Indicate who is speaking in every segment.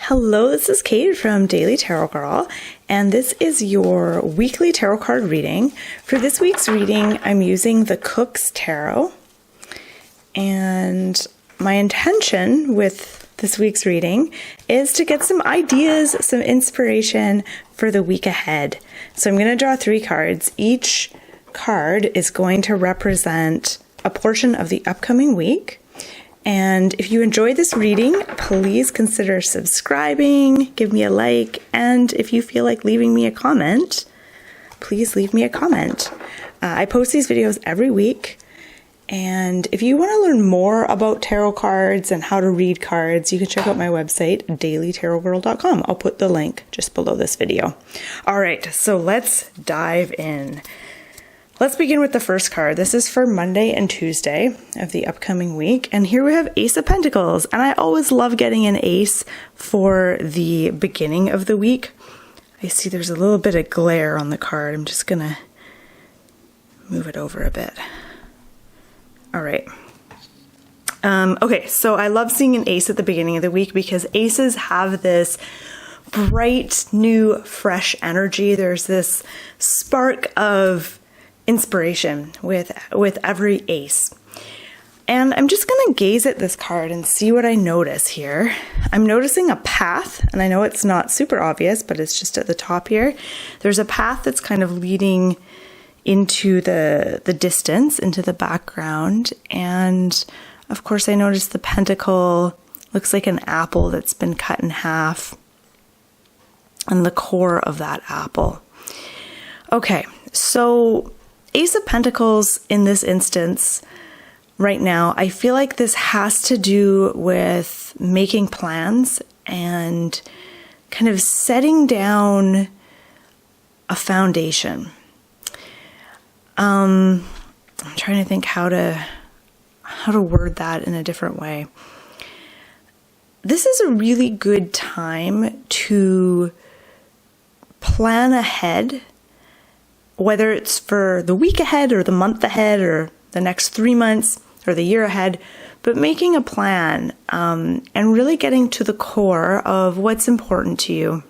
Speaker 1: Hello, this is Kate from Daily Tarot Girl, and this is your weekly tarot card reading. For this week's reading, I'm using the Cook's Tarot, and my intention with this week's reading is to get some ideas, some inspiration for the week ahead. So I'm going to draw 3 cards. Each card is going to represent a portion of the upcoming week. And if you enjoyed this reading, please consider subscribing, give me a like, and if you feel like leaving me a comment, please leave me a comment. I post these videos every week, and if you want to learn more about tarot cards and how to read cards, you can check out my website, dailytarotgirl.com. I'll put the link just below this video. All right, so let's dive in. Let's begin with the first card. This is for Monday and Tuesday of the upcoming week. And here we have Ace of Pentacles. And I always love getting an ace for the beginning of the week. I see there's a little bit of glare on the card. I'm just going to move it over a bit. All right. Okay, so I love seeing an ace at the beginning of the week because aces have this bright, new, fresh energy. There's this spark of inspiration with every ace. And I'm just going to gaze at this card and see what I notice here. I'm noticing a path, and I know it's not super obvious, but it's just at the top here. There's a path that's kind of leading into the distance, into the background. And of course, I noticed the pentacle looks like an apple that's been cut in half, and the core of that apple. Okay, so Ace of Pentacles in this instance right now, I feel like this has to do with making plans and kind of setting down a foundation. I'm trying to think how to word that in a different way. This is a really good time to plan ahead, whether it's for the week ahead or the month ahead or the next 3 months or the year ahead, but making a plan and really getting to the core of what's important to you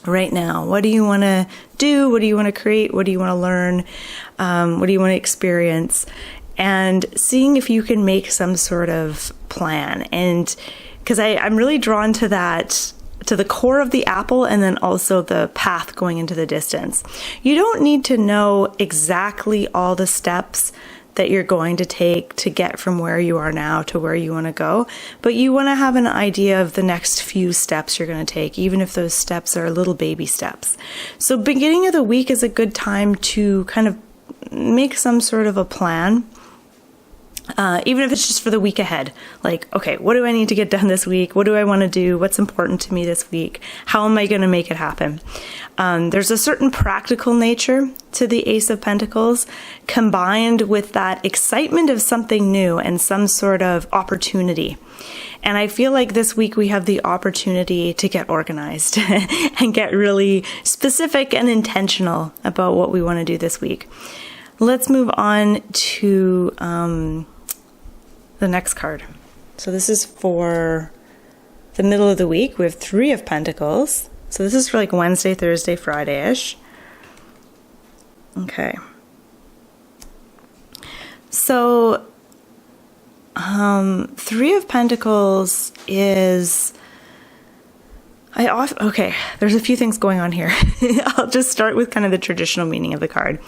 Speaker 1: right now. What do you want to do? What do you want to create? What do you want to learn? What do you want to experience? And seeing if you can make some sort of plan. And because I'm really drawn to that, to the core of the apple, and then also the path going into the distance. You don't need to know exactly all the steps that you're going to take to get from where you are now to where you want to go, but you want to have an idea of the next few steps you're going to take, even if those steps are little baby steps. So beginning of the week is a good time to kind of make some sort of a plan. Even if it's just for the week ahead, like, okay, what do I need to get done this week? What do I want to do? What's important to me this week? How am I going to make it happen? There's a certain practical nature to the Ace of Pentacles combined with that excitement of something new and some sort of opportunity. And I feel like this week we have the opportunity to get organized and get really specific and intentional about what we want to do this week. Let's move on to the next card. So this is for the middle of the week. We have 3 of Pentacles. So this is for like Wednesday, Thursday, Friday-ish. Okay. So 3 of Pentacles is... Okay, there's a few things going on here. I'll just start with kind of the traditional meaning of the card.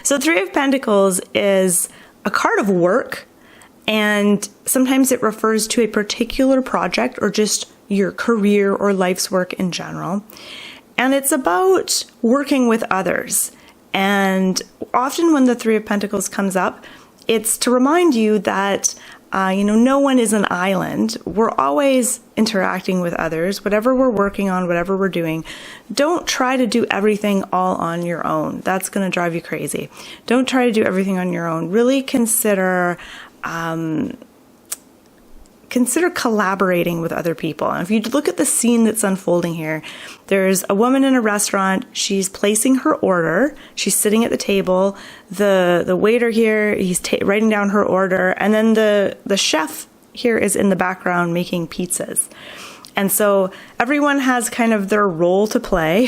Speaker 1: So 3 of Pentacles is a card of work, and sometimes it refers to a particular project or just your career or life's work in general. And it's about working with others. And often when the 3 of Pentacles comes up, it's to remind you that no one is an island. We're always interacting with others. Whatever we're working on, whatever we're doing, don't try to do everything all on your own. That's going to drive you crazy. Don't try to do everything on your own. Really consider collaborating with other people. And if you look at the scene that's unfolding here, there's a woman in a restaurant. She's placing her order. She's sitting at the table. The waiter here, he's writing down her order. And then the chef here is in the background making pizzas. And so everyone has kind of their role to play.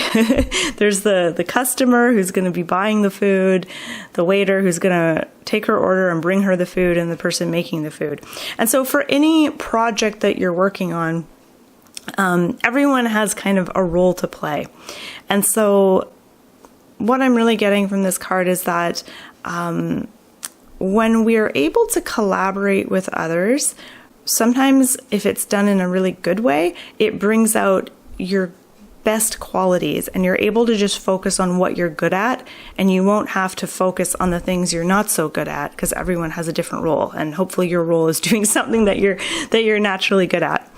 Speaker 1: There's the customer who's going to be buying the food, the waiter who's going to take her order and bring her the food, and the person making the food. And so for any project that you're working on, everyone has kind of a role to play. And so what I'm really getting from this card is that when we are able to collaborate with others, sometimes if it's done in a really good way, it brings out your best qualities, and you're able to just focus on what you're good at, and you won't have to focus on the things you're not so good at, because everyone has a different role, and hopefully your role is doing something that you're naturally good at.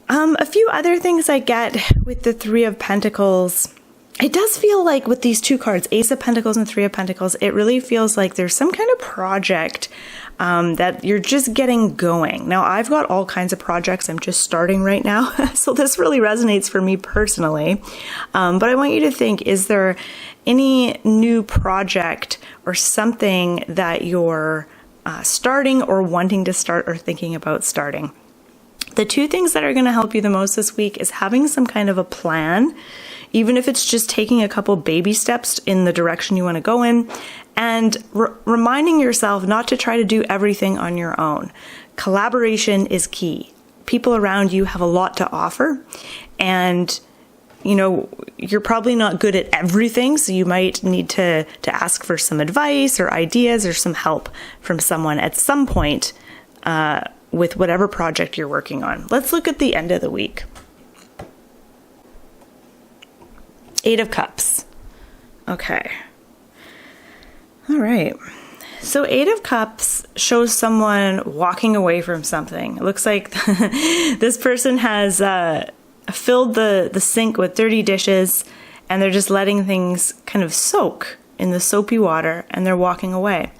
Speaker 1: A few other things I get with the Three of Pentacles. It does feel like with these two cards, Ace of Pentacles and Three of Pentacles, it really feels like there's some kind of project that you're just getting going. Now, I've got all kinds of projects I'm just starting right now, so this really resonates for me personally. But I want you to think, is there any new project or something that you're starting or wanting to start or thinking about starting? The two things that are going to help you the most this week is having some kind of a plan, even if it's just taking a couple baby steps in the direction you want to go in, and reminding yourself not to try to do everything on your own. Collaboration is key. People around you have a lot to offer, and you're probably not good at everything, so you might need to ask for some advice or ideas or some help from someone at some point with whatever project you're working on. Let's look at the end of the week. Eight of Cups. Okay. All right. So Eight of Cups shows someone walking away from something. It looks like this person has filled the sink with dirty dishes, and they're just letting things kind of soak in the soapy water, and they're walking away.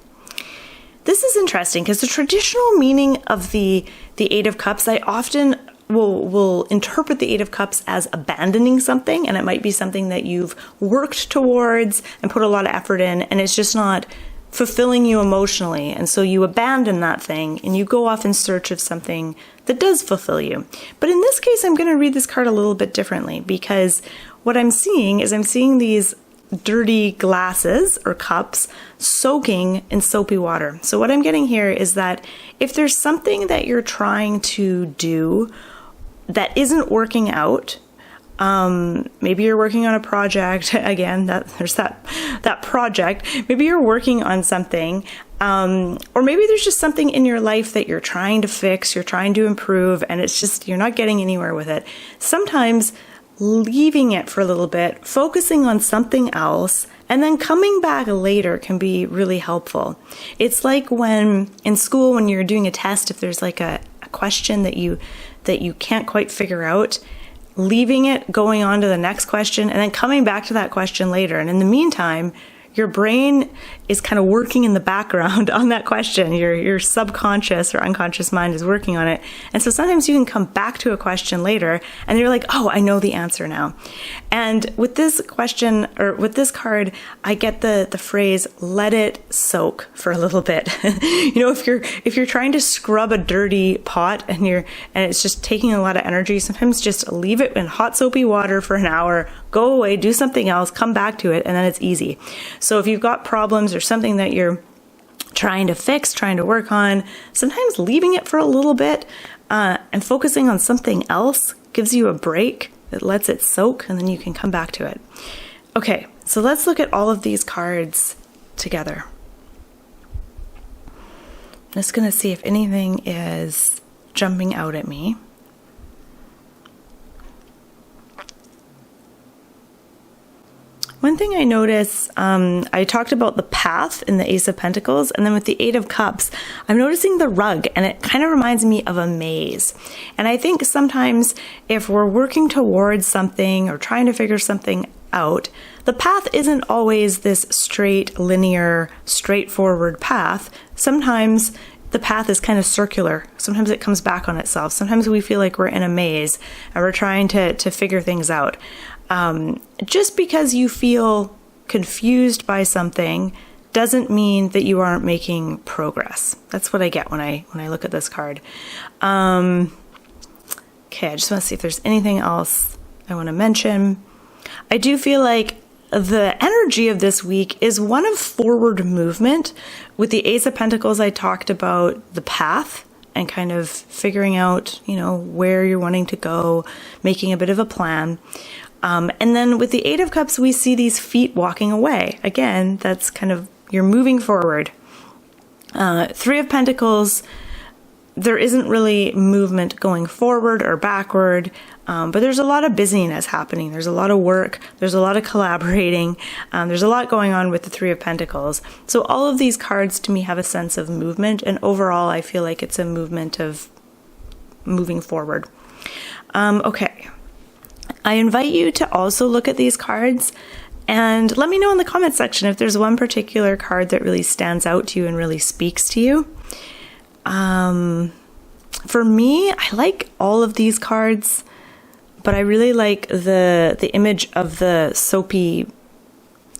Speaker 1: This is interesting because the traditional meaning of the Eight of Cups, I often will interpret the Eight of Cups as abandoning something, and it might be something that you've worked towards and put a lot of effort in, and it's just not fulfilling you emotionally, and so you abandon that thing and you go off in search of something that does fulfill you. But in this case, I'm going to read this card a little bit differently, because what I'm seeing is these dirty glasses or cups soaking in soapy water. So what I'm getting here is that if there's something that you're trying to do that isn't working out, maybe you're working on a project, again, there's that project, maybe you're working on something, or maybe there's just something in your life that you're trying to fix, you're trying to improve, and it's just, you're not getting anywhere with it. Sometimes leaving it for a little bit, focusing on something else, and then coming back later can be really helpful. It's like when in school, when you're doing a test, if there's like a question that you can't quite figure out, leaving it, going on to the next question, and then coming back to that question later. And in the meantime, your brain is kind of working in the background on that question. Your subconscious or unconscious mind is working on it. And so sometimes you can come back to a question later and you're like, oh, I know the answer now. And with this question, or with this card, I get the phrase, let it soak for a little bit. If you're trying to scrub a dirty pot and it's just taking a lot of energy, sometimes just leave it in hot soapy water for an hour, go away, do something else, come back to it, and then it's easy. So if you've got problems or something that you're trying to fix, trying to work on, sometimes leaving it for a little bit and focusing on something else gives you a break. It lets it soak, and then you can come back to it. Okay, so let's look at all of these cards together. I'm just going to see if anything is jumping out at me. One thing I notice, I talked about the path in the Ace of Pentacles, and then with the Eight of Cups, I'm noticing the rug, and it kind of reminds me of a maze. And I think sometimes if we're working towards something or trying to figure something out, the path isn't always this straight, linear, straightforward path. Sometimes the path is kind of circular. Sometimes it comes back on itself. Sometimes we feel like we're in a maze and we're trying to figure things out. Just because you feel confused by something doesn't mean that you aren't making progress. That's what I get when I look at this card. Okay, Okay, I just want to see if there's anything else I want to mention. I do feel like the energy of this week is one of forward movement. With the Ace of Pentacles, I talked about the path and kind of figuring out, where you're wanting to go, making a bit of a plan. And then with the Eight of Cups, we see these feet walking away. Again, that's kind of, you're moving forward. Three of Pentacles, there isn't really movement going forward or backward, but there's a lot of busyness happening. There's a lot of work. There's a lot of collaborating. There's a lot going on with the Three of Pentacles. So all of these cards to me have a sense of movement, and overall I feel like it's a movement of moving forward. Okay. I invite you to also look at these cards and let me know in the comment section if there's one particular card that really stands out to you and really speaks to you. For me, I like all of these cards, but I really like the image of the soapy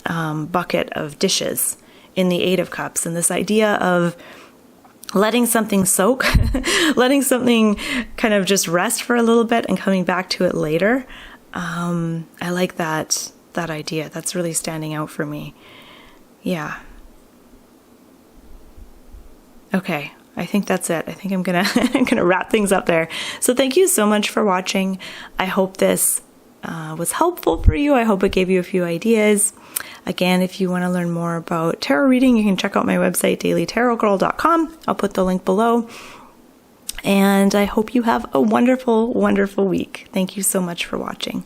Speaker 1: bucket of dishes in the Eight of Cups, and this idea of letting something soak, letting something kind of just rest for a little bit and coming back to it later. I like that idea. That's really standing out for me. Yeah. Okay. I think that's it. I think I'm gonna wrap things up there. So thank you so much for watching. I hope this was helpful for you. I hope it gave you a few ideas. Again, if you want to learn more about tarot reading, you can check out my website, dailytarotgirl.com. I'll put the link below. And I hope you have a wonderful, wonderful week. Thank you so much for watching.